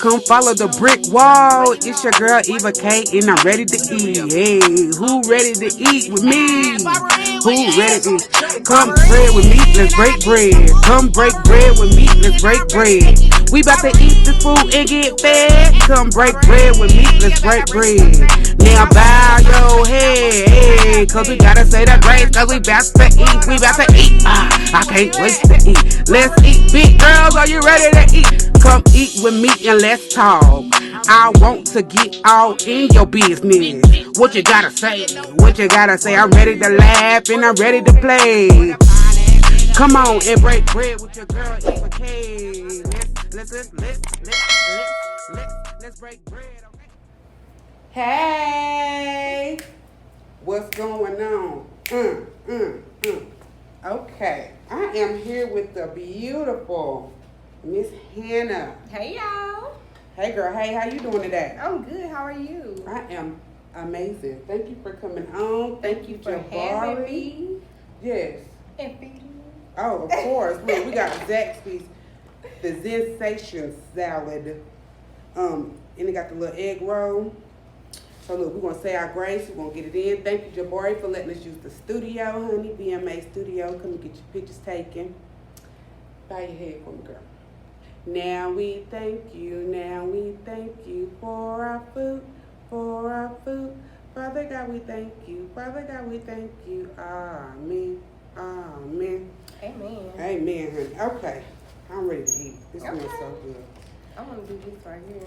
Come follow the brick wall. It's your girl Eva K, and I'm ready to eat. Hey, who ready to eat with me? Who ready to come bread with me? Let's break bread. Come break bread with me. Let's break bread. We about to eat this food and get fed. Come break bread with me. Let's break bread. Now bow your head, hey, cause we gotta say the grace, cause we about to eat. We about to eat. I can't wait to eat. Let's eat, big girls. Are you ready to eat? Come eat with me and let's talk. I want to get all in your business. What you gotta say? What you gotta say? I'm ready to laugh and I'm ready to play. Come on and break bread with your girl Eva K. Let's break bread. Hey, what's going on? Okay, I am here with the beautiful Miss Hannah. Hey y'all. Hey girl, hey, how you doing today? I'm good. How are you? I am amazing. Thank you for coming on. Thank you for having me. Yes. And feeding me. Oh, of course. Look, we got Zaxby's, the Sensation salad. And it got the little egg roll. So look, we're gonna say our grace. We're gonna get it in. Thank you, Jabari, for letting us use the studio, honey. BMA studio. Come and get your pictures taken. Bow your head for me, girl. Now we thank you for our food, Father God, we thank you. Father God, we thank you. Amen. Amen. Amen. Amen, honey. Okay, I'm ready to eat. This smells so good. I want to do this right here.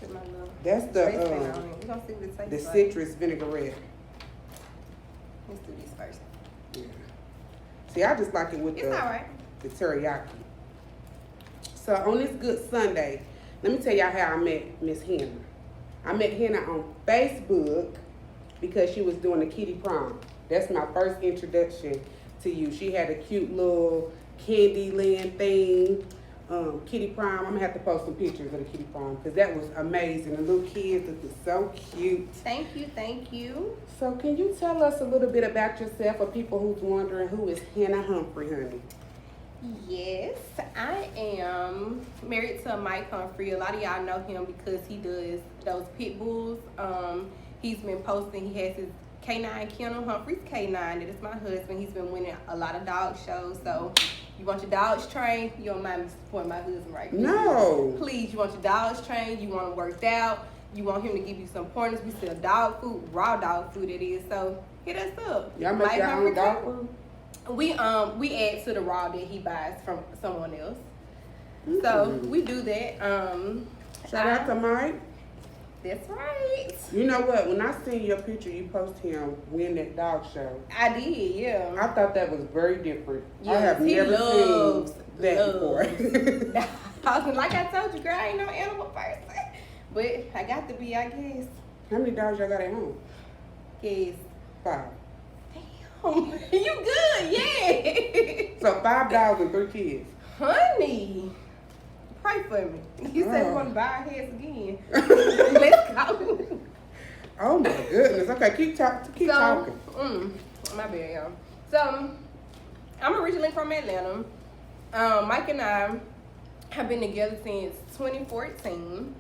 Put my little That's we're gonna see what it tastes the like. citrus vinaigrette. Let's do this first. Yeah. See, I just like it with It's all right. the teriyaki. So on this good Sunday, let me tell y'all how I met Miss Hannah. I met Hannah on Facebook because she was doing the kitty prom. That's my first introduction to you. She had a cute little Candyland thing, kitty prom. I'm gonna have to post some pictures of the kitty prom because that was amazing. The little kids looked so cute. Thank you. So can you tell us a little bit about yourself for people who's wondering who is Hannah Humphrey, honey? Yes, I am married to Mike Humphrey. A lot of y'all know him because he does those pit bulls. He's been posting. He has his K9 kennel, Humphrey's K9. That is my husband. He's been winning a lot of dog shows. So you want your dogs trained? You don't mind me supporting my husband right now? No. Please, you want your dogs trained? You want them worked out? You want him to give you some pointers? We sell dog food, raw dog food it is. So hit us up. Y'all make your own dog food? We add to the raw that he buys from someone else. So we do that. Shout out to Mike. That's right. You know what? When I seen your picture, you post him win that dog show. I did, yeah. I thought that was very different. Yes, I have never seen that before. Like I told you, girl, I ain't no animal person. But I got to be, I guess. How many dogs y'all got at home? Yes. 5. You good, yeah. So 5 dogs and 3 kids. Honey, pray for me. You said we want to bow our heads again. Let's go. Oh my goodness. Okay, keep talking. My bad, y'all. So, I'm originally from Atlanta. Mike and I have been together since 2014.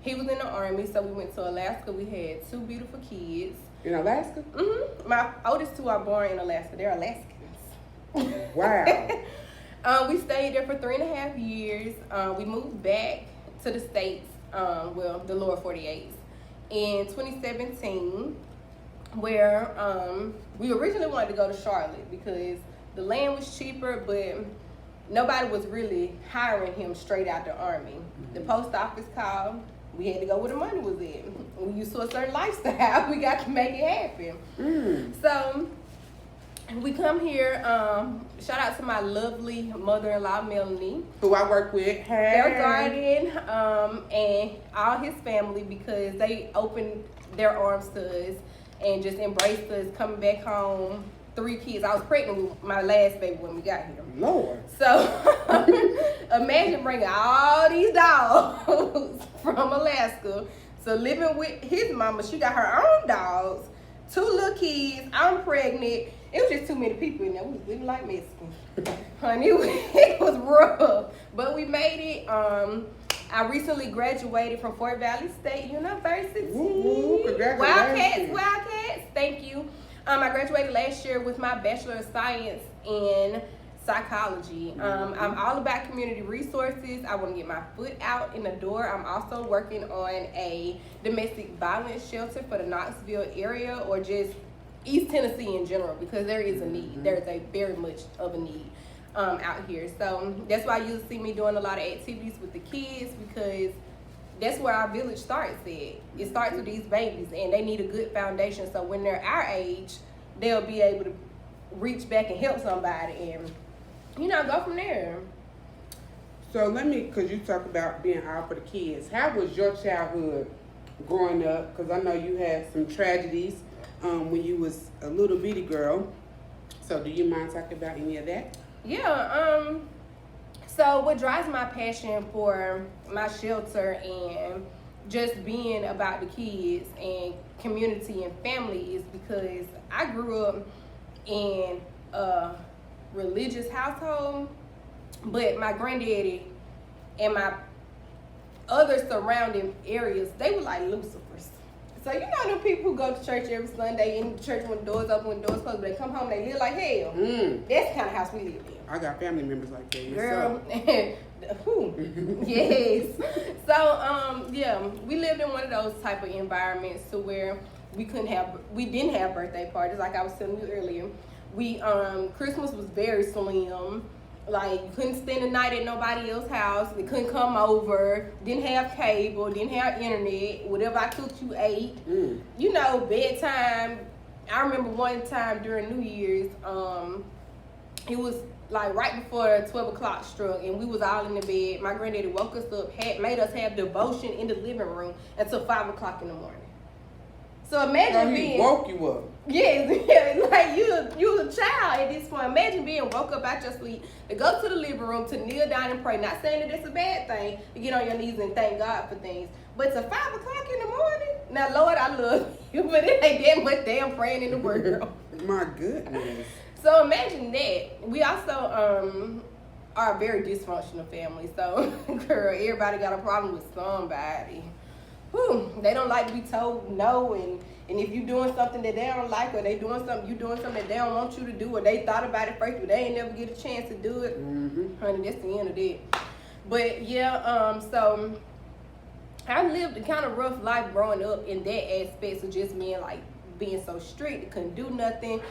He was in the Army, so we went to Alaska. We had 2 beautiful kids. In Alaska? Mm-hmm. My oldest 2 are born in Alaska. They're Alaskans. Wow. We stayed there for 3.5 years. We moved back to the States, the lower 48s, in 2017, where we originally wanted to go to Charlotte because the land was cheaper, but nobody was really hiring him straight out the Army. The post office called. We had to go where the money was at. We used to a certain lifestyle. We got to make it happen. So we come here. Shout out to my lovely mother-in-law, Melanie, who I work with. Hey. Their guardian, and all his family, because they opened their arms to us and just embraced us coming back home. 3 kids. I was pregnant with my last baby when we got here. Lord. So imagine bringing all these dogs from Alaska. So living with his mama, she got her own dogs, 2 little kids. I'm pregnant. It was just too many people in there. We was living like Mexicans. Honey, it was rough. But we made it. I recently graduated from Fort Valley State University. Woo, congratulations. Wildcats. Thank you. I graduated last year with my Bachelor of Science in psychology. I'm all about community resources. I want to get my foot out in the door. I'm also working on a domestic violence shelter for the Knoxville area, or just East Tennessee in general, because there is a need. There's a very much of a need out here. So that's why you'll see me doing a lot of activities with the kids, because that's where our village starts at. It starts with these babies, and they need a good foundation, so when they're our age, they'll be able to reach back and help somebody and, go from there. So because you talk about being out for the kids, how was your childhood growing up? Because I know you had some tragedies when you was a little bitty girl. So do you mind talking about any of that? Yeah, so what drives my passion for my shelter and just being about the kids and community and family is because I grew up in a religious household, but my granddaddy and my other surrounding areas, they were like Lucifers. So them people who go to church every Sunday, in the church when the doors open, when the doors closed, but they come home and they live like hell. That's the kind of house we live in. I got family members like that. Girl, yes. So we lived in one of those type of environments to where we didn't have birthday parties, like I was telling you earlier. We Christmas was very slim. Like, you couldn't spend the night at nobody else's house. They couldn't come over. Didn't have cable. Didn't have internet. Whatever I cooked, you ate. Bedtime. I remember one time during New Year's, it was like right before 12 o'clock struck, and we was all in the bed. My granddaddy woke us up, made us have devotion in the living room until 5 o'clock in the morning. So imagine he woke you up. Yes, like you a child at this point. Imagine being woke up out your sleep to go to the living room to kneel down and pray. Not saying that it's a bad thing to get on your knees and thank God for things, but to 5 o'clock in the morning. Now, Lord, I love you, but it ain't that much damn praying in the world. My goodness. So imagine that. We also are a very dysfunctional family. So, girl, everybody got a problem with somebody. They don't like to be told no, and if you're doing something that they don't like, or you doing something that they don't want you to do, or they thought about it first but they ain't never get a chance to do it, honey, that's the end of that. But yeah, so I lived a kind of rough life growing up in that aspect of just being so strict, couldn't do nothing.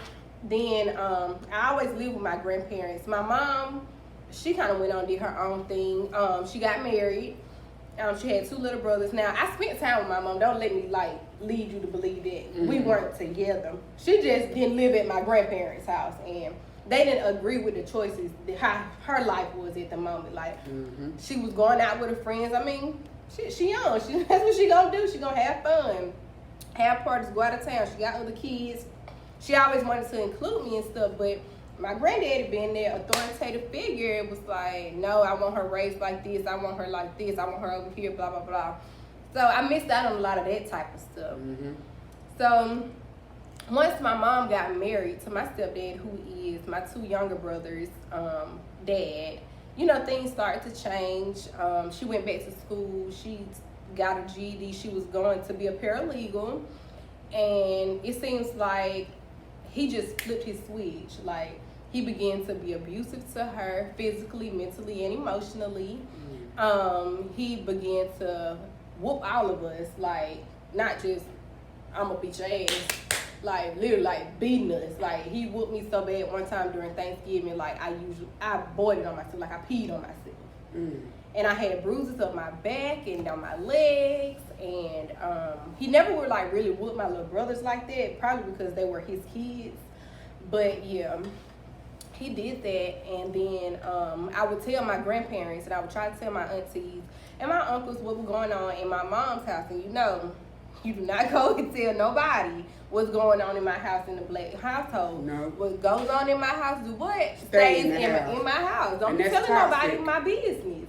Then I always lived with my grandparents. My mom, she kind of went on and did her own thing. She got married. She had 2 little brothers. Now, I spent time with my mom. Don't let me lead you to believe that we weren't together. She just didn't live at my grandparents' house, and they didn't agree with the choices that how her life was at the moment. She was going out with her friends. I mean, she young. That's what she gonna do. She gonna have fun, have parties, go out of town. She got other kids. She always wanted to include me and stuff, but my granddaddy being that authoritative figure, it was like, no, I want her raised like this, I want her like this, I want her over here, blah, blah, blah. So I missed out on a lot of that type of stuff. So once my mom got married to my stepdad, who is my 2 younger brothers' dad, things started to change. She went back to school. She got a GED. She was going to be a paralegal. And it seems like he just flipped his switch. He began to be abusive to her physically, mentally, and emotionally. He began to whoop all of us, not just, I'm gonna beat your ass, literally beating us. He whooped me so bad one time during Thanksgiving, I voided on myself, I peed on myself. And I had bruises up my back and down my legs, and he never would really whoop my little brothers like that, probably because they were his kids. But yeah, he did that. And then I would tell my grandparents, and I would try to tell my aunties and my uncles what was going on in my mom's house. And you do not go and tell nobody what's going on in my house, in the black household. No. What goes on in my house, do what? Stays in my house. Don't be telling nobody my business.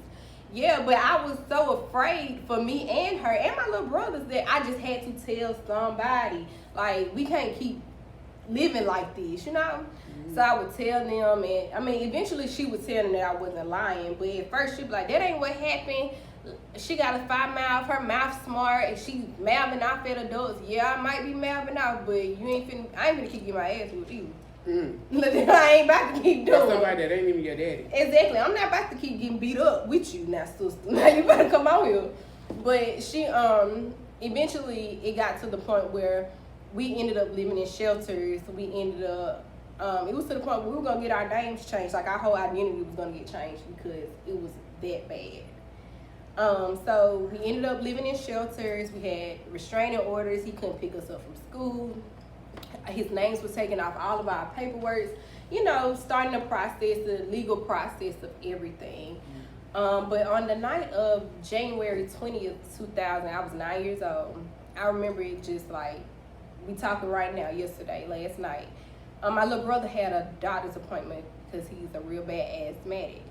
Yeah, but I was so afraid for me and her and my little brothers that I just had to tell somebody. We can't keep living like this, So I would tell them, and eventually she would tell them that I wasn't lying. But at first she'd be like, that ain't what happened. she got a 5 mouth, her mouth smart, and she mouthing off at adults. Yeah, I might be mouthing off, but I ain't finna keep getting my ass with you. I ain't about to keep doing somebody that ain't even your daddy. Exactly. I'm not about to keep getting beat up with you now, sister. Now you better come out here. But she eventually it got to the point where we ended up living in shelters. We ended up it was to the point where we were gonna get our names changed. Like our whole identity was gonna get changed because it was that bad. So we ended up living in shelters. We had restraining orders. He couldn't pick us up from school. His names were taken off all of our paperwork. You know, starting the process, the legal process of everything. But on the night of January 20th, 2000, I was 9 years old. I remember it just like, we talking right now, last night. My little brother had a doctor's appointment because he's a real bad asthmatic.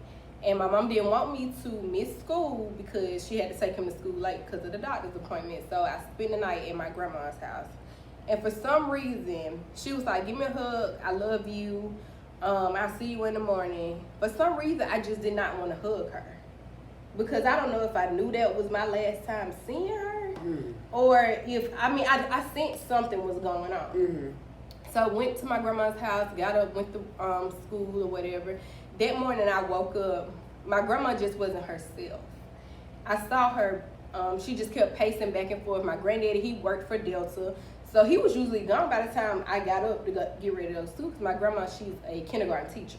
And my mom didn't want me to miss school because she had to take him to school late because of the doctor's appointment. So I spent the night at my grandma's house. And for some reason, she was like, give me a hug, I love you, I'll see you in the morning. For some reason, I just did not want to hug her. Because I don't know if I knew that was my last time seeing her. Or if, I sensed something was going on. So I went to my grandma's house, got up, went to school or whatever. That morning I woke up, my grandma just wasn't herself. I saw her, she just kept pacing back and forth. My granddaddy, he worked for Delta. So he was usually gone by the time I got up to get ready to go to school because my grandma, she's a kindergarten teacher.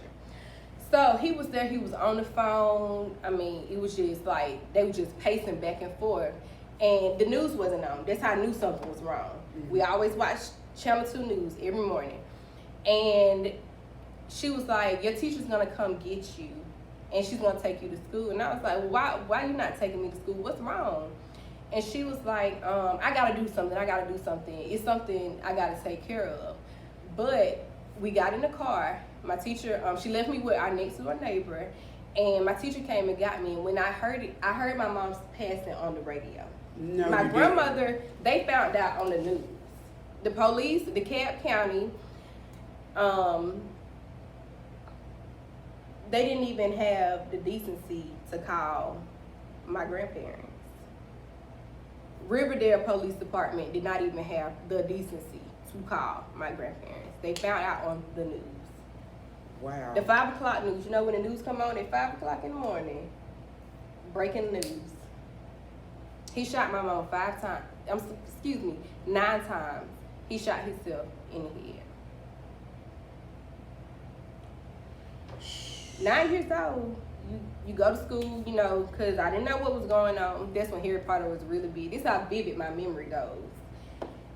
So he was there, he was on the phone. It was just like, they were just pacing back and forth. And the news wasn't on. That's how I knew something was wrong. We always watched Channel 2 News every morning. And she was like, your teacher's gonna come get you and she's gonna take you to school. And I was like, well, why are you not taking me to school? What's wrong? And she was like, I gotta do something. It's something I gotta take care of. But we got in the car. My teacher, she left me with our next door neighbor. And my teacher came and got me. And when I heard it, I heard my mom's passing on the radio. No, my grandmother, they found out on the news. The police, DeKalb County, they didn't even have the decency to call my grandparents. Riverdale Police Department did not even have the decency to call my grandparents. They found out on the news. Wow. The 5 o'clock news. You know when the news come on at 5 o'clock in the morning? Breaking news. He shot my mom 5 times. 9 times. He shot himself in the head. 9 years old, you go to school, you know, because I didn't know what was going on. That's when Harry Potter was really big. This is how vivid my memory goes.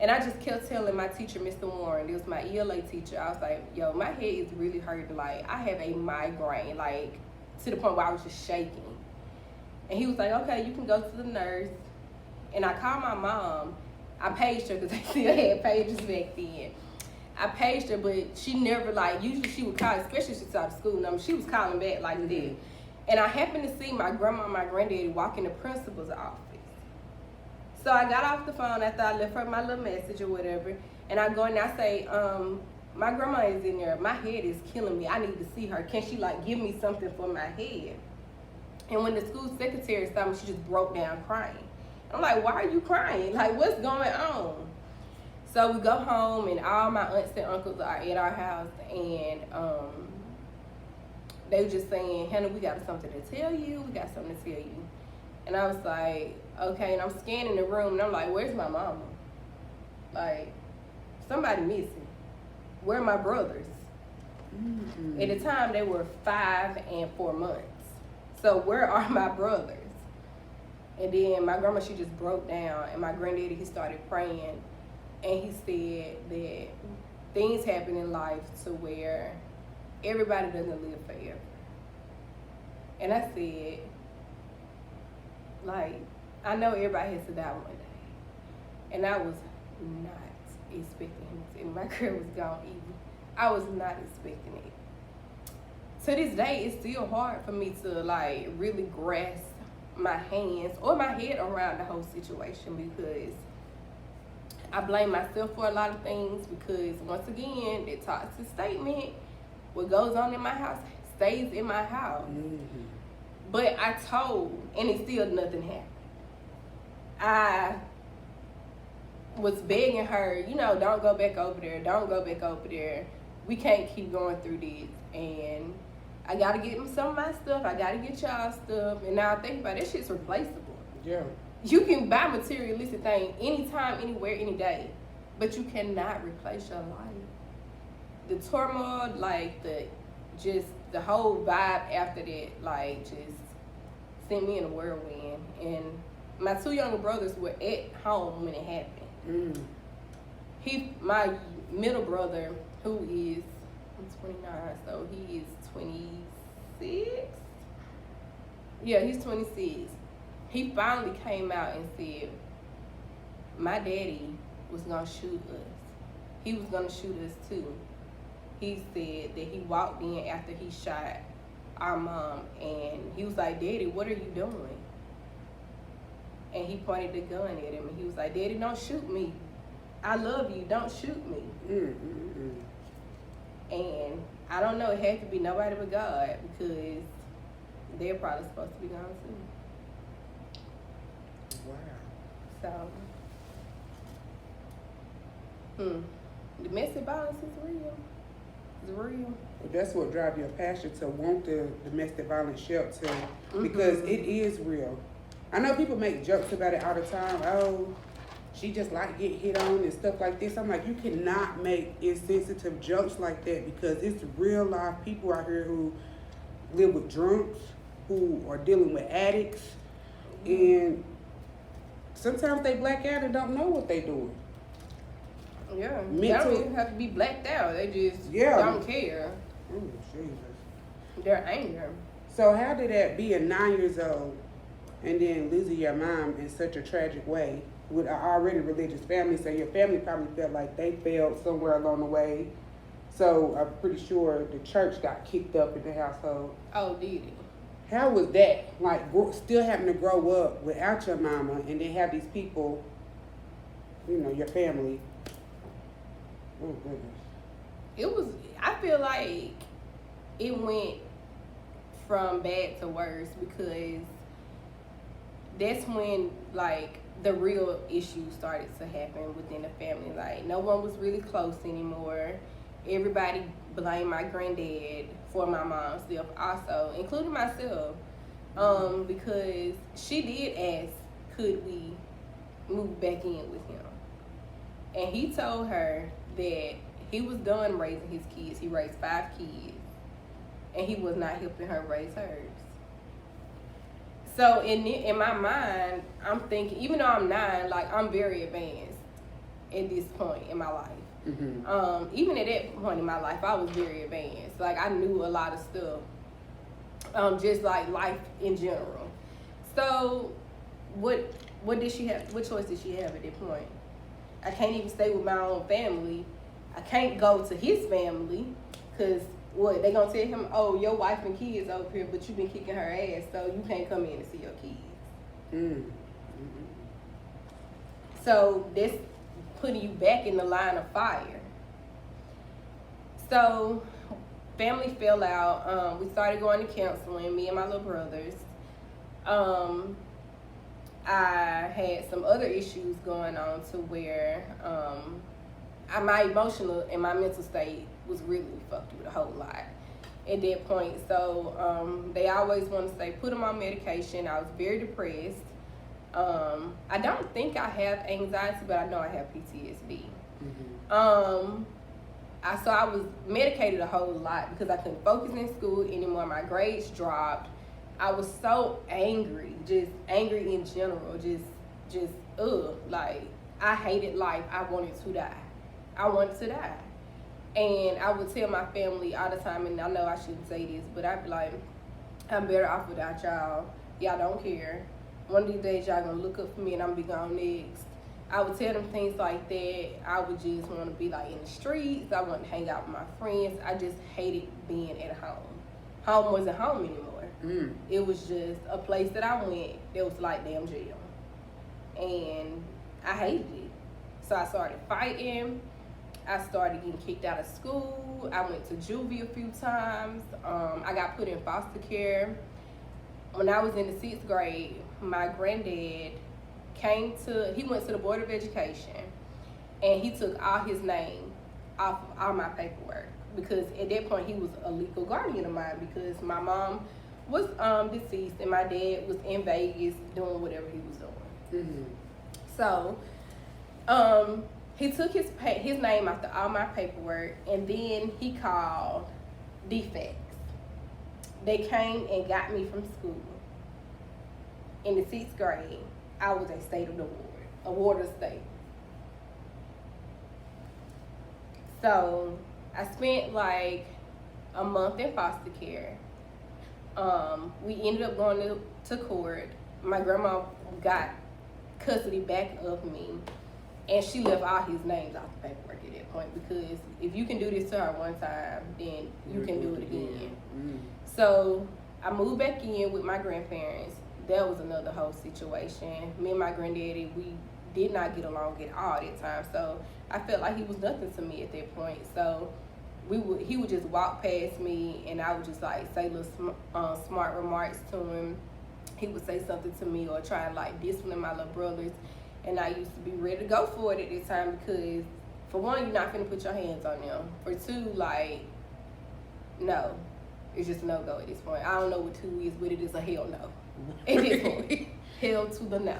And I just kept telling my teacher, Mr. Warren, it was my ELA teacher, I was like, yo, my head is really hurting. Like, I have a migraine, like, to the point where I was just shaking. And he was like, okay, you can go to the nurse. And I called my mom. I paged her because they still had pages back then. I paged her, but she never, like, usually she would call, especially if she saw the school number, she was calling back like that. And I happened to see my grandma and my granddaddy walk in the principal's office. So I got off the phone after I left her my little message or whatever, and I go in there, I say, my grandma is in there, my head is killing me, I need to see her. Can she, like, give me something for my head? And when the school secretary saw me, she just broke down crying. I'm like, why are you crying? Like, what's going on? So we go home, and all my aunts and uncles are at our house, and they were just saying, Hannah, we got something to tell you. We got something to tell you. And I was like, okay. And I'm scanning the room, and I'm like, where's my mama? Like, somebody missing. Where are my brothers? At the time, they were 5 and 4 months. So where are my brothers? And then my grandma, she just broke down, and my granddaddy, he started praying. And he said that things happen in life to where everybody doesn't live forever. And I said, like, I know everybody has to die one day. And I was not expecting him to. And my girl was gone even. I was not expecting it. To this day, it's still hard for me to, like, really grasp my hands or my head around the whole situation, because I blame myself for a lot of things, because once again, that toxic statement, what goes on in my house stays in my house. But I told, and it still nothing happened. I was begging her, you know, don't go back over there. Don't go back over there. We can't keep going through this. And I got to get some of my stuff. I got to get y'all stuff. And now I think about it, that shit's replaceable. Yeah. You can buy materialistic things anytime, anywhere, any day. But you cannot replace your life. The turmoil, like the whole vibe after that, like just sent me in a whirlwind. And my 2 younger brothers were at home when it happened. My middle brother, who is, I'm 29, so he is 26. Yeah, he's 26. He finally came out and said, my daddy was gonna shoot us. He was gonna shoot us too. He said that he walked in after he shot our mom, and he was like, Daddy, what are you doing? And he pointed the gun at him, and he was like, Daddy, don't shoot me. I love you, don't shoot me. And I don't know, it had to be nobody but God, because they're probably supposed to be gone too. Wow. So, domestic violence is real. It's real. That's what drives your passion to want the domestic violence shelter, because it is real. I know people make jokes about it all the time. Oh, she just like get hit on and stuff like this. I'm like, you cannot make insensitive jokes like that, because it's real life people out here who live with drunks, who are dealing with addicts, and sometimes they black out and don't know what they doing. Yeah, they don't even have to be blacked out. They just don't care. Oh, Jesus. Their anger. So how did that being 9 years old and then losing your mom in such a tragic way with an already religious family? So your family probably felt like they failed somewhere along the way. So I'm pretty sure the church got kicked up in the household. Oh, did it? How was that? Like still having to grow up without your mama and then have these people, you know, your family. Oh, goodness. I feel like it went from bad to worse, because that's when, like, the real issues started to happen within the family. Like, no one was really close anymore. Everybody blamed my granddad for my mom's death also, including myself, because she did ask, could we move back in with him? And he told her that he was done raising his kids. He raised 5 kids, and he was not helping her raise hers. So in my mind, I'm thinking, even though I'm 9, like, I'm very advanced at this point in my life. Even at that point in my life, I was very advanced. Like, I knew a lot of stuff, just like life in general. So what did she have? What choice did she have at that point? I can't even stay with my own family. I can't go to his family, because what, they gonna tell him, oh, your wife and kids over here, but you been kicking her ass, so you can't come in and see your kids. So that's putting you back in the line of fire. So family fell out. We started going to counseling, me and my little brothers. I had some other issues going on to where my emotional and my mental state was really fucked with a whole lot at that point. So they always want to say, put them on medication. I was very depressed. I don't think I have anxiety, but I know I have PTSD. So I was medicated a whole lot because I couldn't focus in school anymore. My grades dropped. I was so angry, just angry in general, just like, I hated life. I wanted to die. And I would tell my family all the time, and I know I shouldn't say this, but I'd be like, I'm better off without y'all. Y'all don't care. One of these days, y'all gonna look up for me and I'm gonna be gone next. I would tell them things like that. I would just want to be like in the streets. I wanted to hang out with my friends. I just hated being at home. Home wasn't home anymore. It was just a place that I went that was like damn jail. And I hated it. So I started fighting. I started getting kicked out of school. I went to juvie a few times. I got put in foster care. when I was in the 6th grade, my granddad he went to the Board of Education, and he took all his name off of all my paperwork, because at that point he was a legal guardian of mine, because my mom was deceased and my dad was in Vegas doing whatever he was doing. Mm-hmm. So he took his name after all my paperwork, and then he called defects. They came and got me from school. In the 6th grade, I was a state of the ward, a ward of state. So I spent like a month in foster care. We ended up going to court. My grandma got custody back of me, and she left all his names off the paperwork at that point, because if you can do this to her one time, then you can do it again. Mm-hmm. So I moved back in with my grandparents. That was another whole situation. Me and my granddaddy, we did not get along at all that time. So I felt like he was nothing to me at that point. So he would just walk past me, and I would just like say little smart remarks to him. He would say something to me or try to like discipline my little brothers, and I used to be ready to go for it at this time, because for one, you're not finna put your hands on them. For two, like, no, it's just a no-go at this point. I don't know what 2 is, but it is a hell no at this point. Hell to the no.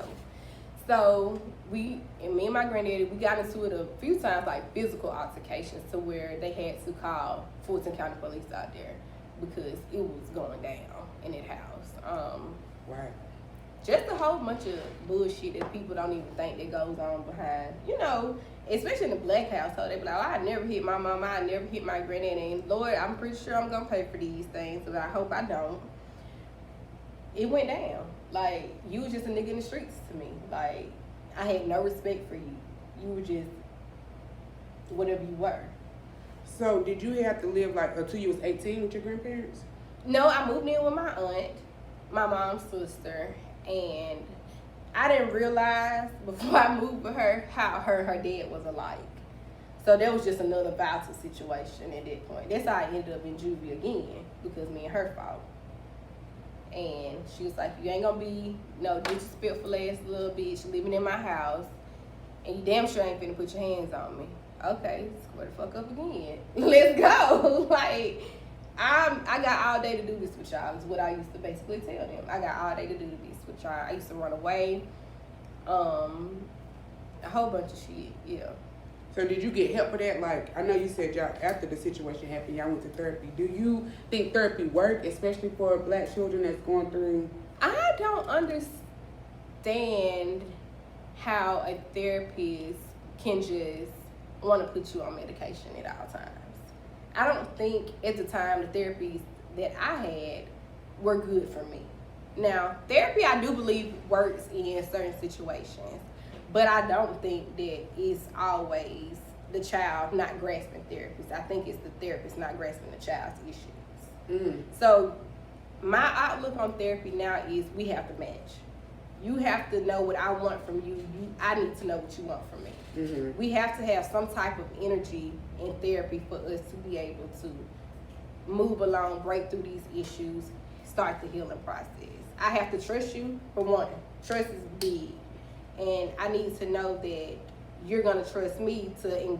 So me and my granddaddy, we got into it a few times, like physical altercations, to where they had to call Fulton County Police out there because it was going down in that house. Right. Just a whole bunch of bullshit that people don't even think that goes on behind, especially in the black household. They be like, oh, I never hit my mama, I never hit my granddaddy, and Lord, I'm pretty sure I'm gonna pay for these things, but I hope I don't. It went down. Like, you was just a nigga in the streets to me. Like, I had no respect for you. You were just whatever you were. So did you have to live like until you was 18 with your grandparents? No, I moved in with my aunt, my mom's sister, and I didn't realize before I moved with her how her and her dad was alike. So that was just another volatile situation at that point. That's how I ended up in juvie again, because me and her fought. And she was like, you ain't gonna be no disrespectful ass little bitch living in my house, and you damn sure ain't finna put your hands on me. Okay, square the fuck up again. Let's go. Like, I got all day to do this with y'all, is what I used to basically tell them. I got all day to do this with y'all. I used to run away. A whole bunch of shit, yeah. So did you get help for that? Like, I know you said y'all, after the situation happened, y'all went to therapy. Do you think therapy worked, especially for black children that's going through? I don't understand how a therapist can just want to put you on medication at all times. I don't think at the time the therapies that I had were good for me. Now, therapy I do believe works in certain situations, but I don't think that it's always the child not grasping therapists. I think it's the therapist not grasping the child's issues. So my outlook on therapy now is we have to match. You have to know what I want from you. I need to know what you want from me. Mm-hmm. We have to have some type of energy in therapy for us to be able to move along, break through these issues, start the healing process. I have to trust you, for one. Trust is big. And I need to know that you're going to trust me to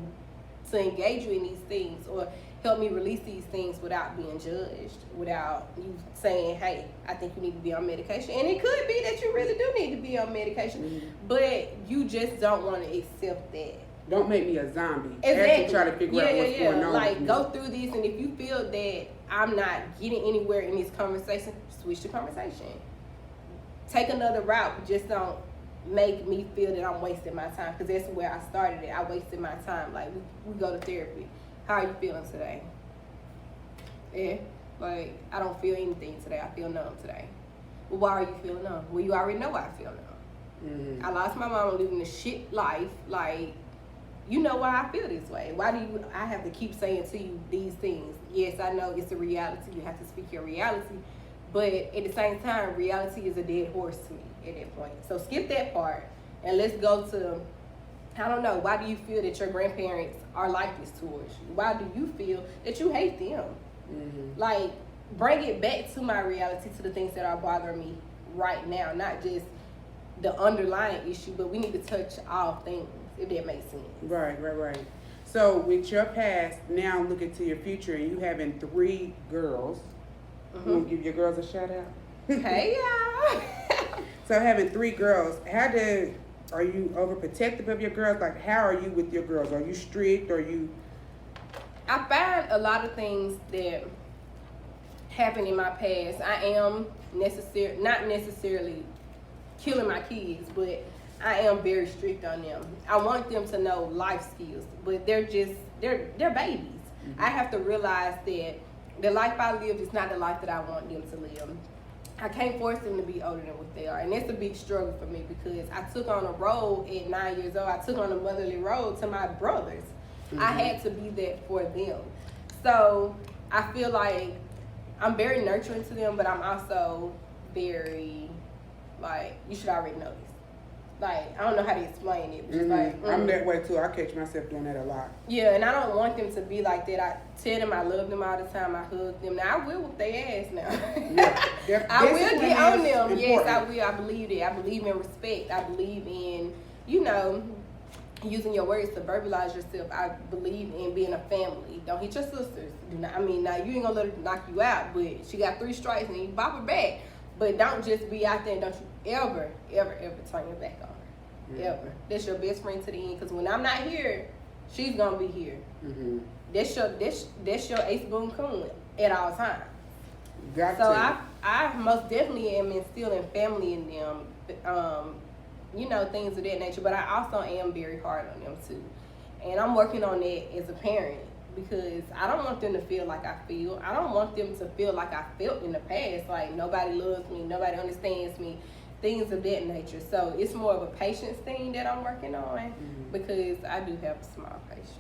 engage you in these things, or help me release these things without being judged, without you saying, hey, I think you need to be on medication. And it could be that you really do need to be on medication, but you just don't want to accept that. Don't make me a zombie. Exactly. Actually try to figure out what's going on. Like, go through this, and if you feel that I'm not getting anywhere in this conversation, switch the conversation. Take another route, but just don't make me feel that I'm wasting my time, because that's where I started it. I wasted my time. Like, we go to therapy. How are you feeling today? Yeah, like, I don't feel anything today. I feel numb today. Well, why are you feeling numb? Well, you already know why I feel numb. Mm-hmm. I lost my mom living a shit life. Like, you know why I feel this way. Why do I have to keep saying to you these things? Yes, I know it's a reality. You have to speak your reality. But at the same time, reality is a dead horse to me at that point. So skip that part, and let's go to, I don't know, why do you feel that your grandparents are like this towards you? Why do you feel that you hate them? Mm-hmm. Like, bring it back to my reality, to the things that are bothering me right now, not just the underlying issue, but we need to touch all things, if that makes sense. Right. So with your past, now looking to your future, and you having 3 girls. You want to give your girls a shout out? Hey y'all. So having 3 girls, are you overprotective of your girls? Like, how are you with your girls? Are you strict? I find a lot of things that happened in my past. I am not necessarily killing my kids, but I am very strict on them. I want them to know life skills, but they're babies. Mm-hmm. I have to realize that the life I lived is not the life that I want them to live. I can't force them to be older than what they are, and that's a big struggle for me, because I took on a role at 9 years old. I took on a motherly role to my brothers. Mm-hmm. I had to be that for them. So I feel like I'm very nurturing to them, but I'm also very, like, you should already know this. Like, I don't know how to explain it. But I'm that way too. I catch myself doing that a lot. Yeah, and I don't want them to be like that. I tell them I love them all the time. I hug them. Now, I will whoop their ass now. Yeah, I will get on them. Important. Yes, I will. I believe it. I believe in respect. I believe in, using your words to verbalize yourself. I believe in being a family. Don't hit your sisters. Now you ain't gonna let her knock you out, but she got 3 strikes and you bop her back. But don't just be out there and don't you ever turn your back on her. Mm-hmm. Ever. That's your best friend to the end. Because when I'm not here, she's gonna be here. Mm-hmm. That's your ace boon coon at all times. I most definitely am instilling family in them. Things of that nature. But I also am very hard on them too. And I'm working on that as a parent, because I don't want them to feel like I feel. I don't want them to feel like I felt in the past, like nobody loves me, nobody understands me, things of that nature. So it's more of a patience thing that I'm working on, because I do have a small patience.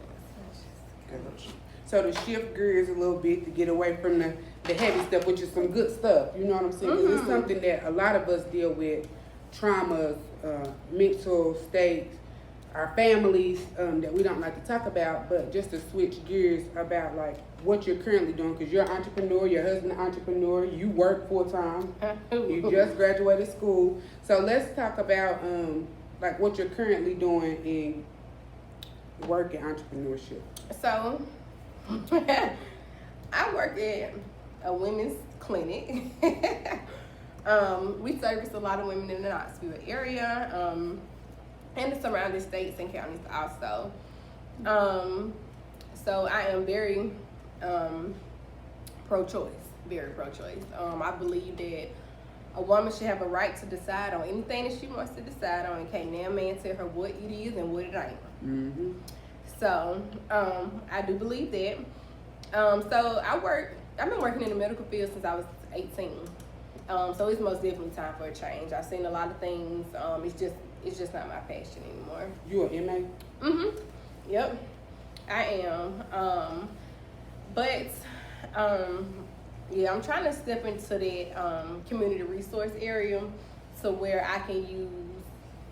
So to shift gears a little bit, to get away from the heavy stuff, which is some good stuff, you know what I'm saying? Mm-hmm. It's something that a lot of us deal with, traumas, mental states, our families, that we don't like to talk about, but just to switch gears about like what you're currently doing, because you're an entrepreneur, your husband an entrepreneur, you work full-time, you just graduated school. So let's talk about like what you're currently doing in work and entrepreneurship. So I work at a women's clinic. We service a lot of women in the Knoxville area, and the surrounding states and counties also. So I am very pro-choice, very pro-choice. I believe that a woman should have a right to decide on anything that she wants to decide on, and can't no man tell her what it is and what it ain't. Mm-hmm. So I do believe that. So I've been working in the medical field since I was 18. So it's most definitely time for a change. I've seen a lot of things. It's just not my passion anymore. You an MA? Mm-hmm. Yep, I am. Yeah, I'm trying to step into that community resource area, to where I can use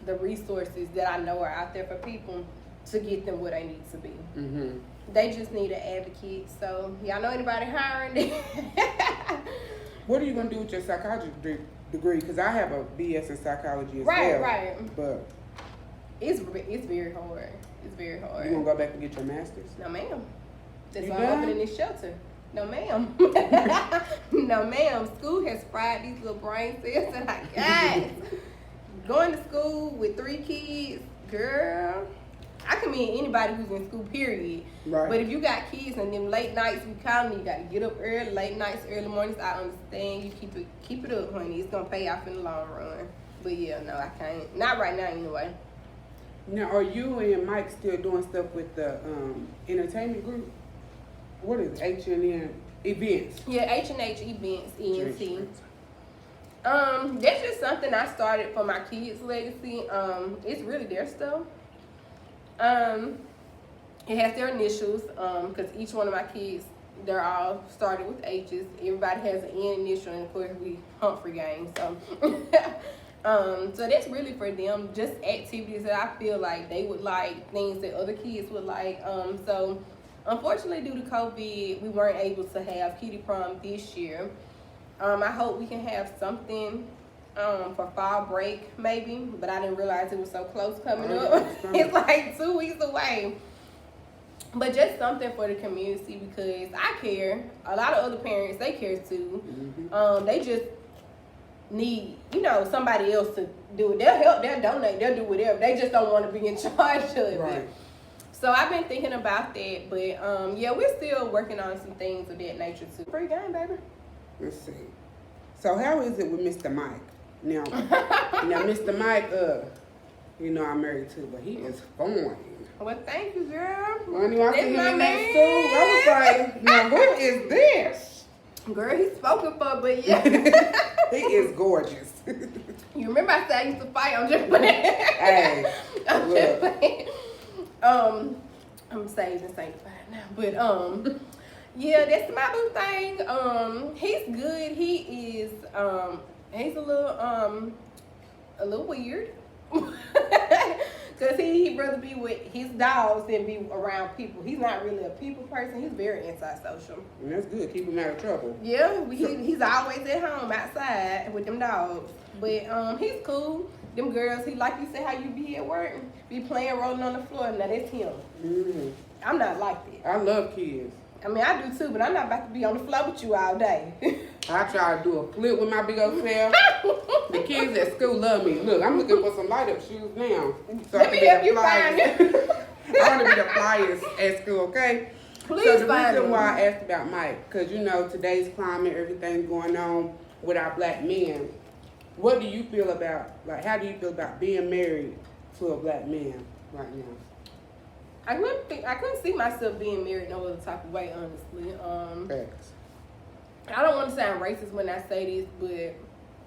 the resources that I know are out there for people to get them where they need to be. Mm-hmm. They just need an advocate. So y'all know anybody hiring? What are you gonna do with your psychology degree? Because I have a BS in psychology as well. Right. But it's very hard. It's very hard. You gonna go back and get your master's? No, ma'am. That's you why done? I'm opening this shelter. No, ma'am. No, ma'am. School has fried these little brain cells that I got. Going to school with 3 kids, girl. I can mean anybody who's in school, period. Right. But if you got kids and them late nights, you you got to get up early, late nights, early mornings. I understand. You keep it up, honey. It's gonna pay off in the long run. But yeah, no, I can't. Not right now, anyway. Now, are you and Mike still doing stuff with the entertainment group? What is HHN Events? Yeah, H&H Events, ENT. That's just something I started for my kids' legacy. It's really their stuff. It has their initials, because each one of my kids, they're all started with H's. Everybody has an N initial, and of course we Humphrey gang. So, so that's really for them, just activities that I feel like they would like, things that other kids would like. So unfortunately, due to COVID, we weren't able to have kitty prom this year. I hope we can have something for fall break, maybe, but I didn't realize it was so close coming up. It's like 2 weeks away. But just something for the community, because I care. A lot of other parents, they care too. They just need, somebody else to do it. They'll help, they'll donate, they'll do whatever. They just don't want to be in charge of it. So I've been thinking about that, but yeah, we're still working on some things of that nature too. Free game, baby. Let's see. So how is it with Mr. Mike? Now Mr. Mike, I'm married too, but he is fine. Well, thank you, girl. Honey, I see him in that suit. I was like, now who is this? Girl, he's spoken for, but yeah. He is gorgeous. You remember I said I used to fight? I'm just playing. Hey, I'm just playing. I'm saved and sanctified now, but yeah, that's my boo thing. He's good. He is he's a little weird. Cause he'd rather be with his dogs than be around people. He's not really a people person. He's very antisocial. And that's good. Keep him out of trouble. Yeah, he's always at home outside with them dogs. But he's cool. Them girls, he like you said how you be at work, be playing rolling on the floor. Now that's him. I'm not like that. I love kids. I mean, I do too, but I'm not about to be on the floor with you all day. I try to do a flip with my big old self. The kids at school love me. Look, I'm looking for some light up shoes now. So Let me help you find them. I want to be the flyers at school, okay? Please so the find reason them. why I asked about Mike, because today's climate, everything's going on with our black men. What do you feel about, how do you feel about being married to a black man right now? I couldn't see myself being married no other type of way, honestly. Facts. I don't want to sound racist when I say this, but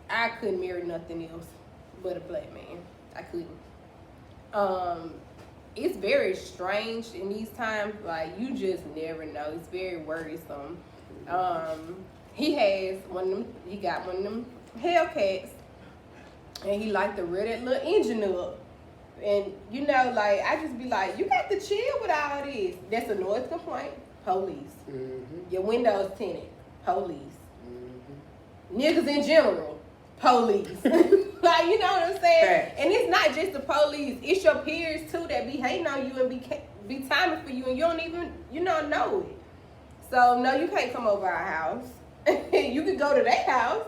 I couldn't marry nothing else but a black man. I couldn't. It's very strange in these times. Like, you just never know. It's very worrisome. He got one of them Hellcats, and he liked to rear that little engine up. And, I just be like, you got to chill with all this. That's a noise complaint. Police. Your windows tinted. Police. Niggas in general. Police. You know what I'm saying? Facts. And it's not just the police. It's your peers, too, that be hating on you and be timing for you, and you don't even, know it. So, no, you can't come over our house. You could go to their house,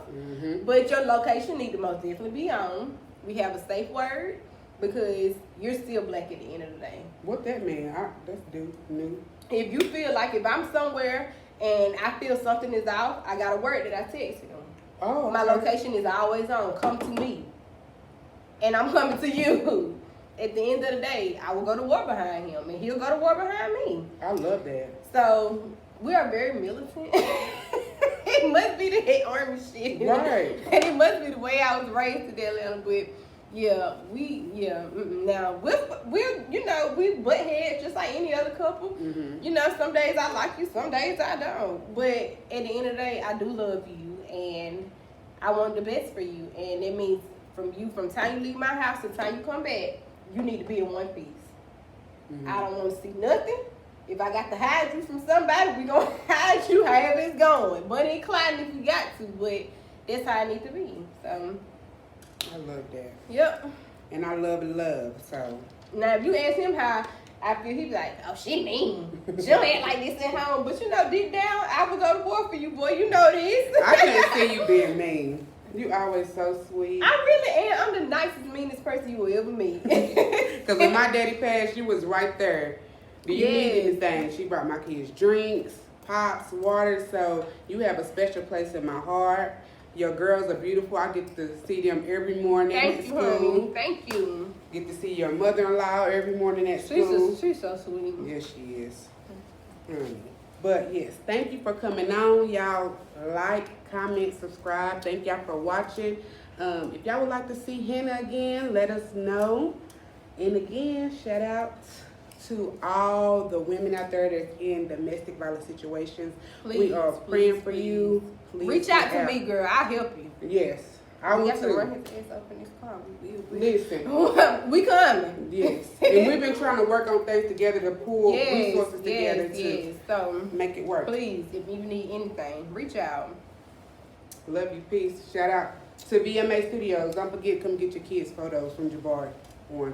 but your location need to most definitely be on. We have a safe word. Because you're still black at the end of the day. What that mean? That's new. If you feel like if I'm somewhere and I feel something is off, I got a word that I text him. Oh, my location is always on. Come to me. And I'm coming to you. At the end of the day, I will go to war behind him, and he'll go to war behind me. I love that. So, we are very militant. It must be the army shit. Right. And it must be the way I was raised in Atlanta, but now we butt heads just like any other couple. Some days I like you, some days I don't. But at the end of the day, I do love you, and I want the best for you. And it means from the time you leave my house to the time you come back, you need to be in one piece. I don't want to see nothing. If I got to hide you from somebody, we gonna hide you however it's going. Bunny and Clyde if you got to, but that's how I need to be. So. I love that. Yep. And I love, so. Now, if you ask him how I feel, he be like, oh, she mean. She don't act like this at home. But, deep down, I will go to war for you, boy. You know this. I can't see you being mean. You always so sweet. I really am. I'm the nicest, meanest person you will ever meet. Because when my daddy passed, you was right there. Do you need anything? She brought my kids drinks, pops, water. So, you have a special place in my heart. Your girls are beautiful. I get to see them every morning at school. Honey. Thank you. Get to see your mother-in-law every morning at school. She's so sweet. Yes, she is. But yes, thank you for coming on. Y'all like, comment, subscribe. Thank y'all for watching. If y'all would like to see Hannah again, let us know. And again, shout out to all the women out there that's in domestic violence situations. We are praying for you. Please reach out to me, girl. I'll help you. Yes, I we will got to too. run his ass up in this car. Listen. We coming. Yes. And we've been trying to work on things together to pull resources together yes. So make it work. please, if you need anything, reach out. Love you. Peace. Shout out to BMA Studios. Don't forget, come get your kids' photos from Jabari on